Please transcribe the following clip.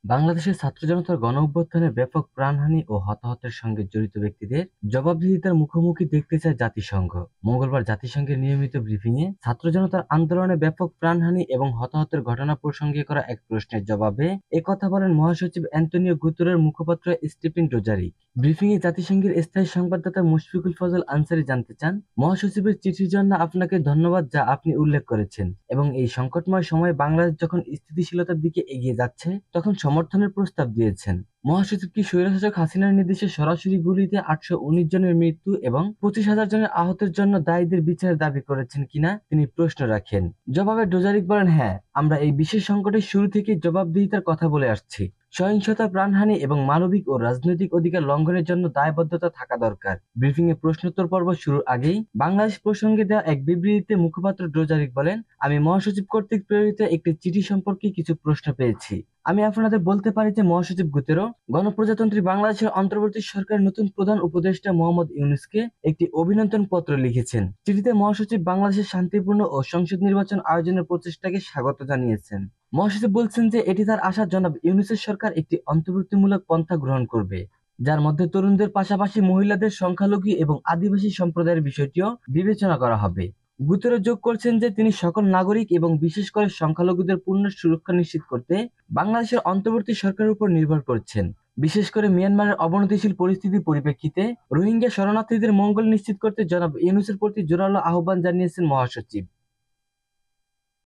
বাংলাদেশের ছাত্র জনতার গণ-অভ্যুত্থানে ব্যাপক প্রাণহানি ও হতাহতের সঙ্গে জড়িত ব্যক্তিদের জবাবদিহিতার মুখোমুখি দেখতে চায় জাতিসংঘ। মঙ্গলবার জাতিসংঘের নিয়মিত ব্রিফিংয়ে ছাত্র জনতার আন্দোলনে ব্যাপক প্রাণহানি এবং হতাহতের ঘটনা প্রসঙ্গে করা এক প্রশ্নের জবাবে একথা বলেন মহাসচিব অ্যান্টোনিও গুতেরেস মুখপাত্র স্টিফেন ডুজারিক। ব্রিফিংয়ে জাতিসংঘের স্থায়ী সংবাদদাতা মুশফিকুল ফজল আনসারী জানতে চান, মহাসচিবের চিঠির জন্য আপনাকে ধন্যবাদ যা আপনি উল্লেখ করেছেন এবং এই সংকটময় সময়ে বাংলাদেশ যখন স্থিতিশীলতার দিকে এগিয়ে যাচ্ছে তখন সমর্থনের প্রস্তাব দিয়েছেন। মহাসচিব কি স্বৈরশাসক হাসিনার নির্দেশে সরাসরি গুলিতে 819 জনের মৃত্যু এবং 25,000 জনের আহতের জন্য দায়ীদের বিচারের দাবি করেছেন কিনা তিনি প্রশ্ন রাখেন। জবাবে ডুজারিক বলেন, হ্যাঁ, আমরা এই বিশেষ সংকটের শুরু থেকেই জবাবদিহিতার কথা বলে আসছি। সহিংসতা, প্রাণহানি এবং মানবিক ও রাজনৈতিক অধিকার লঙ্ঘনের জন্য দায়বদ্ধতা থাকা দরকার। ব্রিফিংয়ে প্রশ্নোত্তর পর্ব শুরুর আগেই বাংলাদেশ প্রসঙ্গে দেওয়া এক বিবৃতিতে মুখপাত্র ডুজারিক বলেন, আমি মহাসচিব কর্তৃক প্রেরিত একটি চিঠি সম্পর্কে কিছু প্রশ্ন পেয়েছি। আমি আপনাদের বলতে পারি যে মহাসচিব গুতেরো গণপ্রজাতন্ত্রী বাংলাদেশের অন্তর্বর্তী সরকারের নতুন প্রধান উপদেষ্টা মোহাম্মদ ইউনূসকে একটি অভিনন্দন পত্র লিখেছেন। চিঠিতে মহাসচিব বাংলাদেশের শান্তিপূর্ণ ও সংসদ নির্বাচন আয়োজনের প্রচেষ্টাকে স্বাগত জানিয়েছেন। মহাসচিব বলছেন যে এটি তার আশা জনাব ইউনূসের সরকার একটি অন্তর্বর্তীমূলক পন্থা গ্রহণ করবে, যার মধ্যে তরুণদের পাশাপাশি মহিলাদের, সংখ্যালঘু এবং আদিবাসী সম্প্রদায়ের বিষয়টিও বিবেচনা করা হবে। গুতেরেস যোগ করেছেন যে তিনি সকল নাগরিক এবং বিশেষ করে সংখ্যালঘুদের পূর্ণ সুরক্ষা নিশ্চিত করতে বাংলাদেশের অন্তর্বর্তী সরকারের উপর নির্ভর করছেন। বিশেষ করে মিয়ানমারের অবনতিশীল পরিস্থিতির পরিপ্রেক্ষিতে রোহিঙ্গা শরণার্থীদের মঙ্গল নিশ্চিত করতে জনাব ইউনূসের প্রতি জোরালো আহ্বান জানিয়েছেন মহাসচিব।